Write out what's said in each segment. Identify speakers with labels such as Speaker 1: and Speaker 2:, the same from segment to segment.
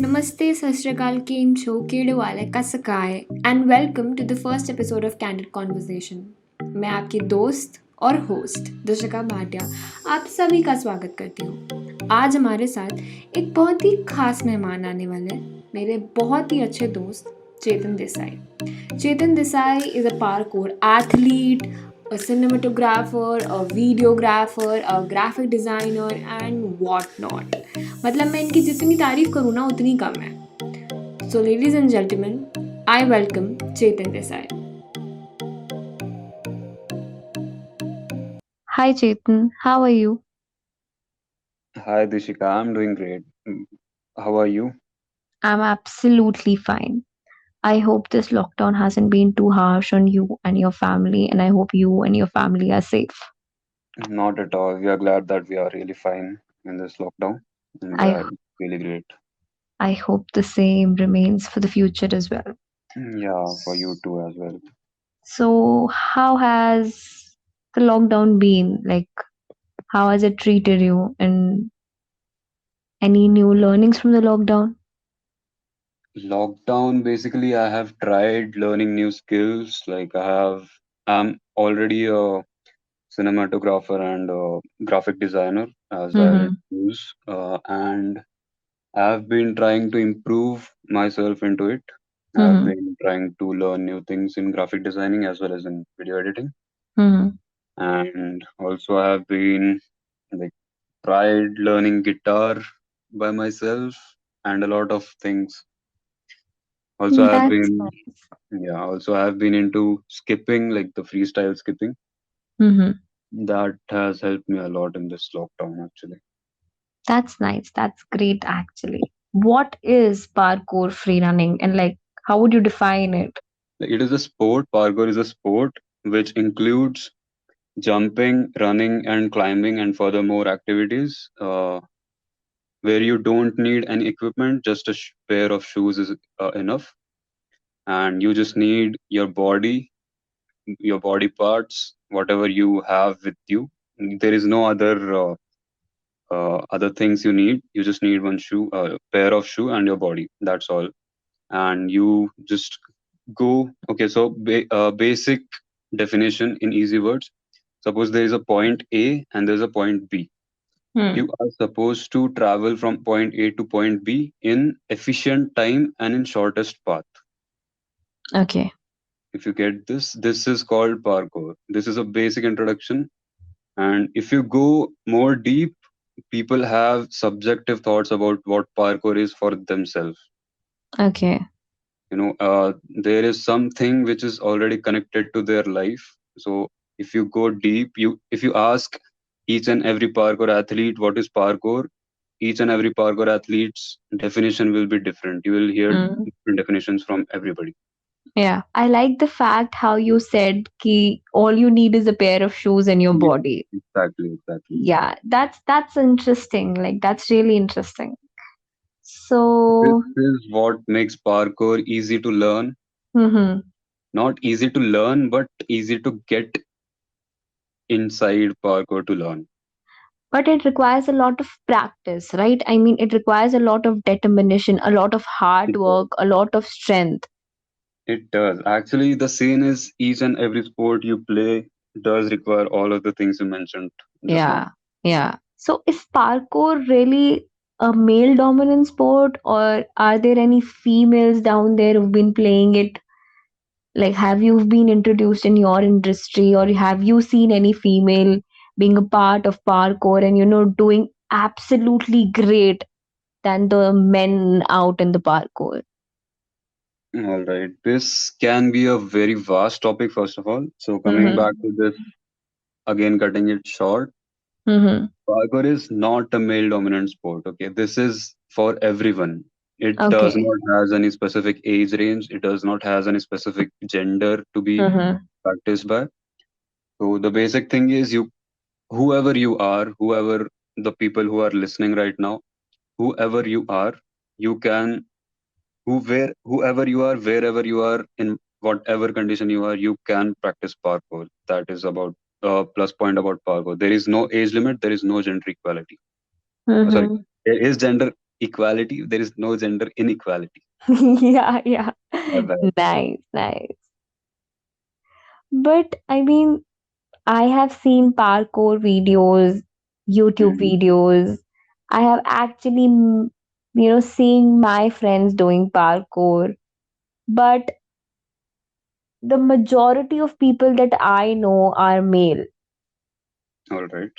Speaker 1: Namaste, Sashrikal, Kim Cho, Kedewale, Kasakaye, and welcome to the first episode of Candid Conversation. मैं आपकी दोस्त और host Dishika Bhatia आप सभी का स्वागत करती हूँ। आज हमारे साथ एक बहुत ही खास मेहमान आने वाले हैं, मेरे बहुत ही अच्छे दोस्त चेतन Desai. Chetan Desai is a parkour athlete, a cinematographer, a videographer, a graphic designer and what not. मतलब मैं इनकी जितनी तारीफ करूँ ना उतनी कम है. So ladies and gentlemen, I welcome Chetan Desai. Hi Chetan, how are you?
Speaker 2: Hi Dishika, I'm doing great. How are you?
Speaker 1: I'm absolutely fine. I hope this lockdown hasn't been too harsh on you and your family, and I hope you and your family are safe.
Speaker 2: Not at all. We are glad that we are really fine in this lockdown. And
Speaker 1: I
Speaker 2: yeah, it's really great.
Speaker 1: I hope the same remains for the future as well.
Speaker 2: Yeah, for you too as well.
Speaker 1: So, how has the lockdown been? Like, how has it treated you? And any new learnings from the lockdown?
Speaker 2: Lockdown, basically, I have tried learning new skills. I'm already a cinematographer and a graphic designer, as I'll
Speaker 1: Mm-hmm.
Speaker 2: introduce. And I've been trying to improve myself into it. I've
Speaker 1: Mm-hmm.
Speaker 2: been trying to learn new things in graphic designing as well as in video editing.
Speaker 1: Mm-hmm.
Speaker 2: And also I have been like tried learning guitar by myself and a lot of things. Also I have
Speaker 1: That's
Speaker 2: been
Speaker 1: nice.
Speaker 2: also I have been into skipping, like the freestyle skipping.
Speaker 1: Mm-hmm.
Speaker 2: That has helped me a lot in this lockdown actually.
Speaker 1: That's nice. That's great, actually. What is parkour free running, and like, how would you define it?
Speaker 2: Like, it is a sport. Parkour is a sport which includes jumping, running, and climbing, and furthermore activities where you don't need any equipment. Just a pair of shoes is enough, and you just need your body parts, whatever you have with you. There is no other things you need. You just need one shoe, pair of shoe, and your body. That's all. And you just go. Okay, so basic definition in easy words. Suppose there is a point A and there is a point B.
Speaker 1: Hmm.
Speaker 2: You are supposed to travel from point A to point B in efficient time and in shortest path.
Speaker 1: Okay.
Speaker 2: If you get this, this is called parkour. This is a basic introduction. And if you go more deep, people have subjective thoughts about what parkour is for themselves.
Speaker 1: Okay.
Speaker 2: There is something which is already connected to their life. So if you go deep, if you ask each and every parkour athlete what is parkour, each and every parkour athlete's definition will be different. You will hear
Speaker 1: Mm.
Speaker 2: different definitions from everybody.
Speaker 1: Yeah. I like the fact how you said ki all you need is a pair of shoes in your
Speaker 2: Yeah,
Speaker 1: body.
Speaker 2: exactly.
Speaker 1: Yeah, that's interesting. Like, that's really interesting.
Speaker 2: This
Speaker 1: So,
Speaker 2: is what makes parkour easy to learn.
Speaker 1: mm-hmm.
Speaker 2: Not easy to learn, but easy to get inside parkour to learn.
Speaker 1: But it requires a lot of practice, right? I mean, it requires a lot of determination, a lot of hard
Speaker 2: It
Speaker 1: work,
Speaker 2: does.
Speaker 1: a lot of strength.
Speaker 2: It does. Actually, the scene is each and every sport you play does require all of the things you mentioned just now.
Speaker 1: Yeah, yeah. So, is parkour really a male dominant sport, or are there any females down there who've been playing it? Like, have you been introduced in your industry, or have you seen any female being a part of parkour and, doing absolutely great than the men out in the parkour?
Speaker 2: All right. This can be a very vast topic, first of all. So, coming
Speaker 1: Mm-hmm.
Speaker 2: back to this, again, cutting it short,
Speaker 1: Mm-hmm.
Speaker 2: parkour is not a male dominant sport. Okay. This is for everyone. It does
Speaker 1: Okay.
Speaker 2: not has any specific age range. It does not has any specific gender to be
Speaker 1: Mm-hmm.
Speaker 2: practiced by. So, the basic thing is whoever you are, whoever the people who are listening right now, whoever you are, you can whoever you are, wherever you are, in whatever condition you are, you can practice parkour. That is about plus point about parkour. There is no age limit. There is no gender equality. Sorry,
Speaker 1: Mm-hmm.
Speaker 2: there is gender. equality. There is no gender inequality.
Speaker 1: Yeah, yeah.
Speaker 2: My bad.
Speaker 1: Nice, nice. But I mean, I have seen parkour videos, YouTube
Speaker 2: Hmm.
Speaker 1: videos. I have actually, seeing my friends doing parkour. But the majority of people that I know are male.
Speaker 2: All right.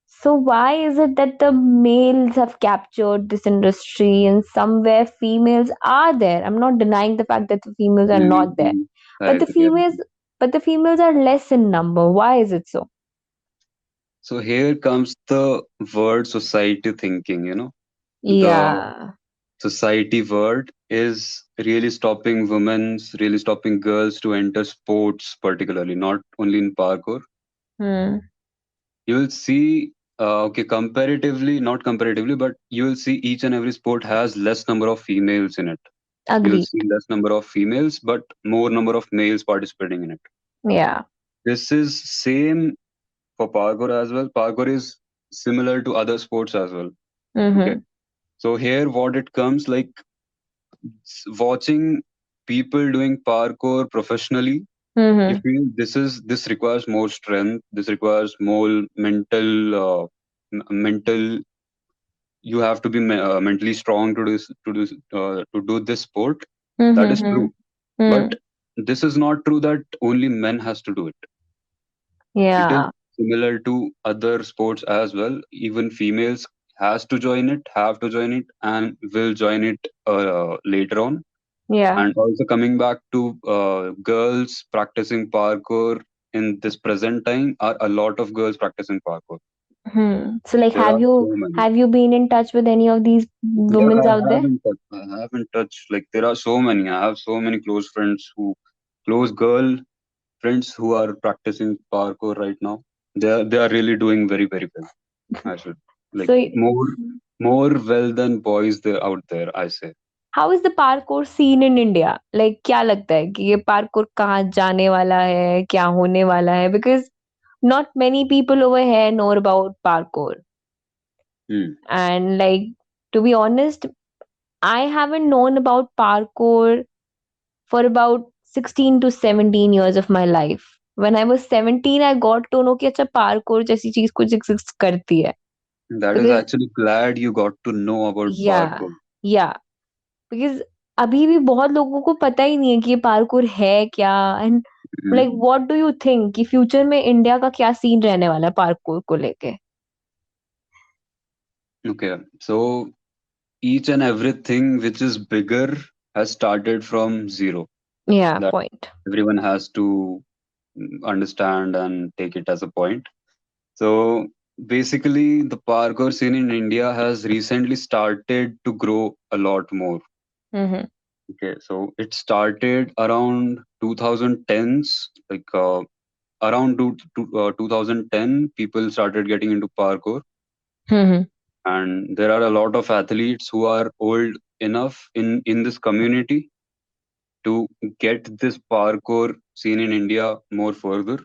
Speaker 1: So why is it that the males have captured this industry and somewhere females are there? I'm not denying the fact that the females are not there.
Speaker 2: Mm-hmm. I
Speaker 1: But the
Speaker 2: agree. I
Speaker 1: females
Speaker 2: agree.
Speaker 1: but the females are less in number. Why is it so?
Speaker 2: So here comes the word society thinking, the
Speaker 1: Yeah.
Speaker 2: society word is really stopping women's, really stopping girls to enter sports, particularly, not only in parkour.
Speaker 1: Hmm.
Speaker 2: You will see, okay, comparatively, not comparatively, but you will see each and every sport has less number of females in it. You'll
Speaker 1: Agreed.
Speaker 2: see less number of females, but more number of males participating in it.
Speaker 1: Yeah.
Speaker 2: This is same for parkour as well. Parkour is similar to other sports as well. Okay.
Speaker 1: Mm-hmm.
Speaker 2: So here what it comes like watching people doing parkour professionally, you
Speaker 1: Mm-hmm.
Speaker 2: feel this requires more strength, this requires more mental, you have to be mentally strong to do this sport. That is
Speaker 1: Mm-hmm.
Speaker 2: true, but this is not true that only men has to do it. It is
Speaker 1: Yeah.
Speaker 2: similar to other sports as well. Even females has to join it, have to join it, and will join it later on.
Speaker 1: Yeah.
Speaker 2: And also coming back to girls practicing parkour in this present time, are a lot of girls practicing parkour.
Speaker 1: So like
Speaker 2: There
Speaker 1: have
Speaker 2: are
Speaker 1: you
Speaker 2: so many.
Speaker 1: have you been in touch with any of these
Speaker 2: Yeah,
Speaker 1: women out there?
Speaker 2: I haven't touched. Like there are so many. I have so many close girl friends who are practicing parkour right now. They are really doing very very well. I should like
Speaker 1: So
Speaker 2: more well than boys there out there. I say.
Speaker 1: how is the parkour scene in India? Like क्या लगता है कि ये parkour कहाँ जाने वाला है, क्या होने वाला है? Because not many people over here know about parkour.
Speaker 2: Hmm.
Speaker 1: And like to be honest, I haven't known about parkour for about 16 to 17 years of my life. When I was 17, I got to know कि अच्छा parkour जैसी चीज कुछ exist करती है.
Speaker 2: That is
Speaker 1: Because
Speaker 2: actually glad you got to know about
Speaker 1: yeah,
Speaker 2: parkour.
Speaker 1: yeah. Because अभी भी बहुत लोगों को पता ही नहीं है कि ये पार्कोर है क्या and
Speaker 2: Hmm.
Speaker 1: Like what do you think कि फ्यूचर में इंडिया का क्या सीन रहने वाला है पार्कोर को लेके?
Speaker 2: Okay, so each and everything which is bigger has started from zero.
Speaker 1: या
Speaker 2: That
Speaker 1: point.
Speaker 2: everyone has to understand and take it as a point. So basically, the parkour scene in India has recently started to grow a lot more.
Speaker 1: Hmm.
Speaker 2: Okay, so it started around 2010s, like around 2010, people started getting into parkour,
Speaker 1: hmm.
Speaker 2: and there are a lot of athletes who are old enough in this community to get this parkour scene in India more further.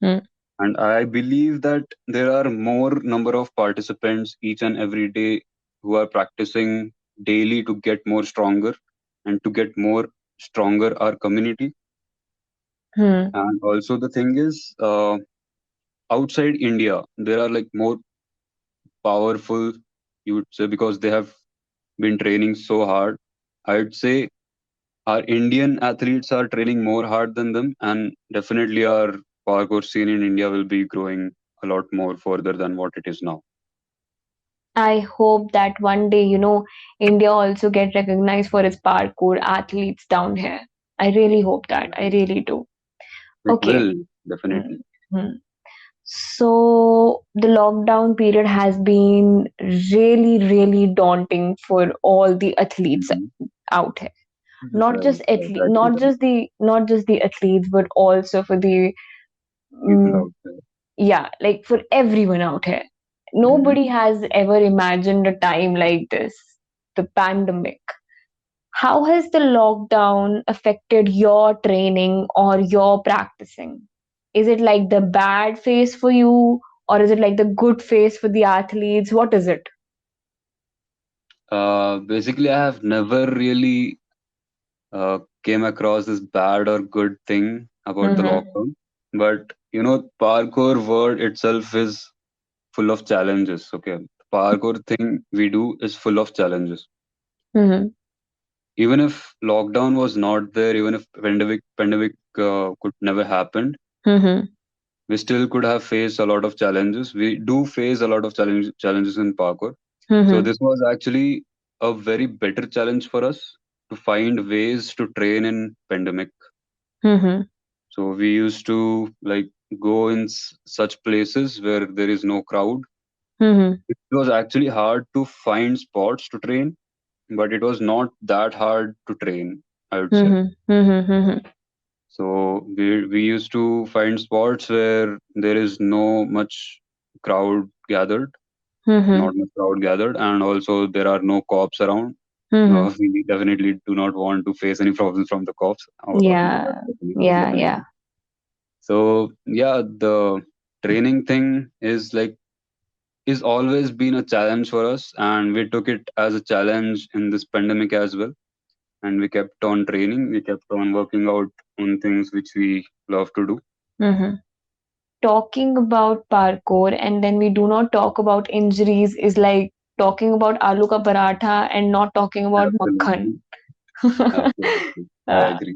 Speaker 1: Hmm.
Speaker 2: And I believe that there are more number of participants each and every day who are practicing daily to get more stronger and to get more stronger our community.
Speaker 1: Hmm.
Speaker 2: And also the thing is, outside India, there are like more powerful, you would say, because they have been training so hard. I would say our Indian athletes are training more hard than them, and definitely our parkour scene in India will be growing a lot more further than what it is now.
Speaker 1: I hope that one day, India also get recognized for its parkour athletes down here. I really hope that. I really do.
Speaker 2: It
Speaker 1: Okay.
Speaker 2: will definitely.
Speaker 1: Mhm. So the lockdown period has been really, really daunting for all the athletes
Speaker 2: Mhm.
Speaker 1: out here. Not
Speaker 2: Right,
Speaker 1: just
Speaker 2: right,
Speaker 1: athlete,
Speaker 2: rightly right.
Speaker 1: not just the athletes, but also for the
Speaker 2: People
Speaker 1: mm,
Speaker 2: out there.
Speaker 1: yeah, like for everyone out here.
Speaker 2: Mhm.
Speaker 1: Nobody has ever imagined a time like this, the pandemic. How has the lockdown affected your training or your practicing? Is it like the bad phase for you, or is it like the good phase for the athletes? What is it?
Speaker 2: Basically, I have never really came across this bad or good thing about the
Speaker 3: Mm-hmm.
Speaker 2: lockdown. But parkour word itself is full of challenges. Okay, parkour thing we do is full of challenges.
Speaker 3: Mm-hmm.
Speaker 2: Even if lockdown was not there, even if pandemic could never happen,
Speaker 3: Mm-hmm.
Speaker 2: we still could have faced a lot of challenges. We do face a lot of challenges in parkour. So
Speaker 3: Mm-hmm.
Speaker 2: this was actually a very better challenge for us to find ways to train in pandemic.
Speaker 3: Mm-hmm.
Speaker 2: So we used to like go in such places where there is no crowd.
Speaker 3: Mm-hmm.
Speaker 2: It was actually hard to find spots to train, but it was not that hard to train, I would say.
Speaker 3: Mm-hmm. Mm-hmm.
Speaker 2: So we used to find spots where there is no much crowd gathered,
Speaker 3: Mm-hmm.
Speaker 2: not much crowd gathered, and also there are no cops around.
Speaker 3: Mm-hmm.
Speaker 2: We definitely do not want to face any problems from the cops. That's
Speaker 3: Yeah. Yeah. Yeah.
Speaker 2: definitely. So yeah, the training thing is always been a challenge for us, and we took it as a challenge in this pandemic as well. And we kept on training, we kept on working out on things which we love to do.
Speaker 3: Mm-hmm. Talking about parkour and then we do not talk about injuries is like talking about aloo ka paratha and not talking about makhan.
Speaker 2: Absolutely, absolutely, I
Speaker 3: Uh,
Speaker 2: agree.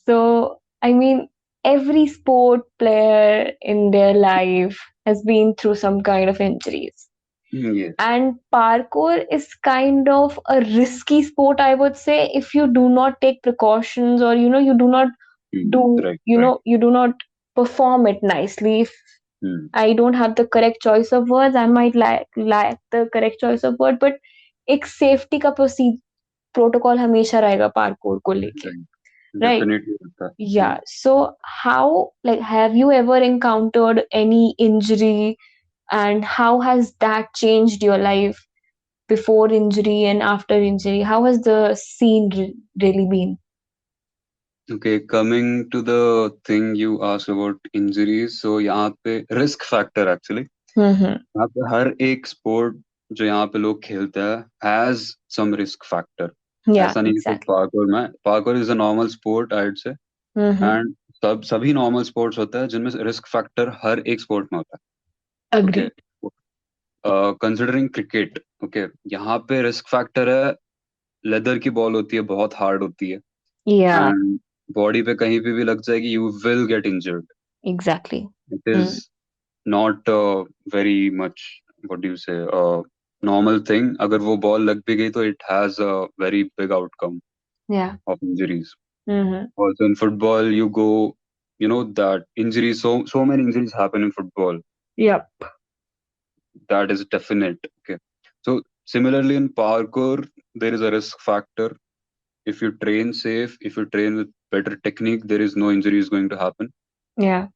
Speaker 3: so, I mean, every sport player in their life has been through some kind of injuries.
Speaker 2: Yes.
Speaker 3: And parkour is kind of a risky sport, I would say, if you do not take precautions or, you do not
Speaker 2: Right, right.
Speaker 3: you do not perform it nicely. If
Speaker 2: Hmm.
Speaker 3: I don't have the correct choice of words, I might lack the correct choice of word, but एक safety का protocol हमेशा रहेगा parkour को लेके,
Speaker 2: Right.
Speaker 3: right?
Speaker 2: Definitely होता है.
Speaker 3: Yeah. So how, like, have you ever encountered any injury, and how has that changed your life before injury and after injury? How has the scene really been?
Speaker 2: Okay, coming to the thing you asked about injuries, so यहाँ पे risk factor actually.
Speaker 3: Mm-hmm.
Speaker 2: यहाँ पे हर एक sport जो यहाँ पे लोग खेलते हैं has some risk factor.
Speaker 3: Yeah,
Speaker 2: ऐसा नहीं है सिर्फ
Speaker 3: exactly.
Speaker 2: parkour is a normal sport I would say,
Speaker 3: Mm-hmm.
Speaker 2: and सभी normal sports होता है जिनमें risk factor हर एक sport में होता है. Okay,
Speaker 3: Agreed.
Speaker 2: considering cricket, okay, यहाँ पे risk factor है, लेदर की बॉल होती है, बहुत हार्ड होती है,
Speaker 3: Yeah,
Speaker 2: एंड बॉडी पे कहीं पे भी लग जाएगी, you will get injured.
Speaker 3: exactly.
Speaker 2: It is
Speaker 3: Mm.
Speaker 2: Not very much, what do you से, नॉर्मल थिंग. अगर वो बॉल लग भी गई तो it has a very big outcome
Speaker 3: Yeah.
Speaker 2: Of injuries.
Speaker 3: Mm-hmm.
Speaker 2: Also in football you go, you know that injuries, so many injuries happen in football.
Speaker 3: Yep.
Speaker 2: That is definite. Okay, so similarly in parkour there is a risk factor. If you train safe, if you train with better technique, there is no injury is going to happen.
Speaker 3: Yeah.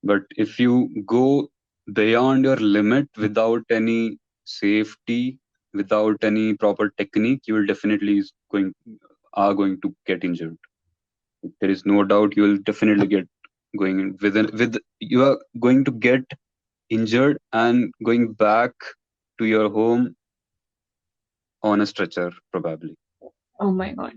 Speaker 2: But if you go beyond your limit without any safety, without any proper technique, you will definitely going to get injured. There is no doubt you will definitely get going in with you are going to get injured and going back to your home on a stretcher probably.
Speaker 3: Oh my God,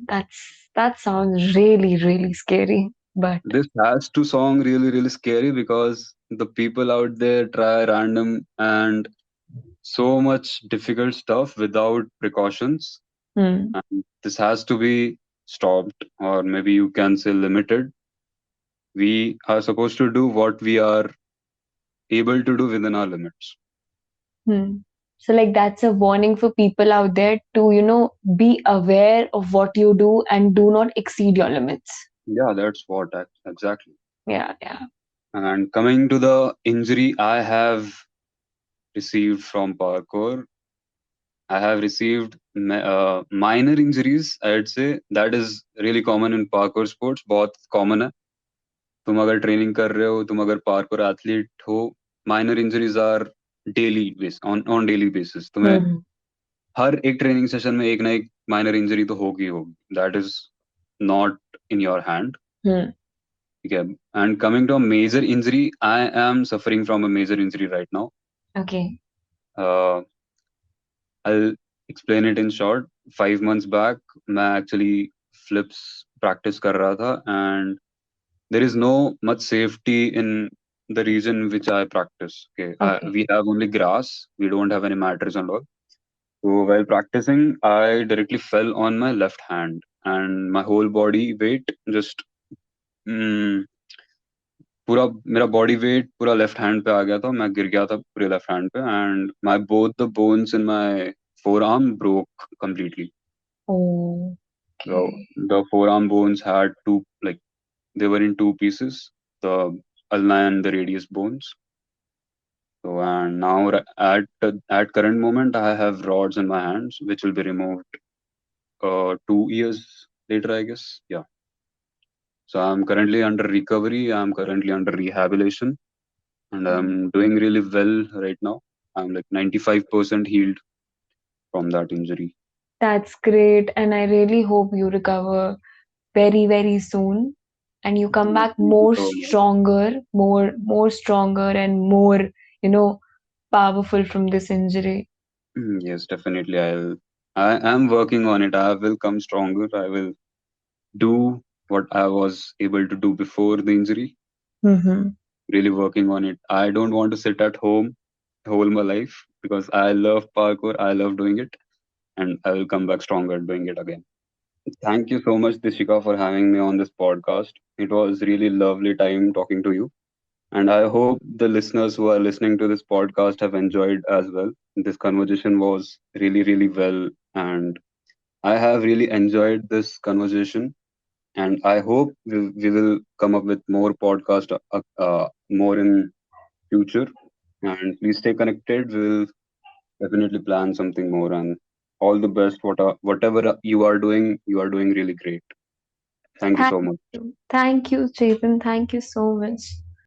Speaker 3: that sounds really, really scary. But
Speaker 2: This has to sound really, really scary because the people out there try random and so much difficult stuff without precautions.
Speaker 3: hmm,
Speaker 2: And this has to be stopped, or maybe you can say limited. We are supposed to do what we are able to do within our limits.
Speaker 3: hmm. So like that's a warning for people out there to, be aware of what you do and do not exceed your limits.
Speaker 2: Yeah, that's what exactly.
Speaker 3: Yeah, yeah.
Speaker 2: And coming to the injury I have received from parkour, I have received minor injuries. I'd say that is really common in parkour sports. बहुत common है. तुम अगर training कर रहे हो, तुम अगर parkour athlete हो, minor injuries are on daily basis. तुम्हें
Speaker 3: Hmm.
Speaker 2: हर एक ट्रेनिंग सेशन में एक ना एक माइनर इंजरी तो होगी होगी. That is not in your hand.
Speaker 3: Hmm.
Speaker 2: ठीक है. And coming to a major injury, I am suffering from a major injury right now.
Speaker 3: Okay.
Speaker 2: explain it in short, 5 months back, मैं actually flips practice कर रहा था, and there is no much safety in the region which I practice. Okay,
Speaker 3: Okay.
Speaker 2: we have only grass. We don't have any matters and all. So while practicing, I directly fell on my left hand, and my whole body weight just mm, पूरा मेरा body weight पूरा left hand पे आ गया था. मैं गिर गया था पूरे लेफ्ट हैंड पे, and my both the bones in my forearm broke completely.
Speaker 3: Oh,
Speaker 2: So
Speaker 3: okay.
Speaker 2: the forearm bones had two, like, they were in two pieces, the ulna and the radius bones. So and now at current moment I have rods in my hands which will be removed 2 years later, I guess. Yeah. So I'm currently under recovery. I'm currently under rehabilitation, and I'm doing really well right now. I'm like 95% healed from that injury.
Speaker 3: That's great. And I really hope you recover very, very soon and you come back
Speaker 2: Thank you
Speaker 3: more
Speaker 2: so much.
Speaker 3: stronger, more stronger and more, you know, powerful from this injury.
Speaker 2: Yes, definitely. I am working on it. I will come stronger. I will do what I was able to do before the injury.
Speaker 3: Mm-hmm.
Speaker 2: Really working on it. I don't want to sit at home whole my life because I love parkour. I love doing it, and I will come back stronger doing it again. Thank you so much, Dishika, for having me on this podcast. It was really lovely time talking to you. And I hope the listeners who are listening to this podcast have enjoyed as well. This conversation was really, really well. And I have really enjoyed this conversation. And I hope we will come up with more podcast, more in future. And please stay connected. We'll definitely plan something more. And all the best. Whatever you are doing really great. Thank you
Speaker 3: Thank
Speaker 2: so much.
Speaker 3: you. Thank you, Chetan. Thank you so much.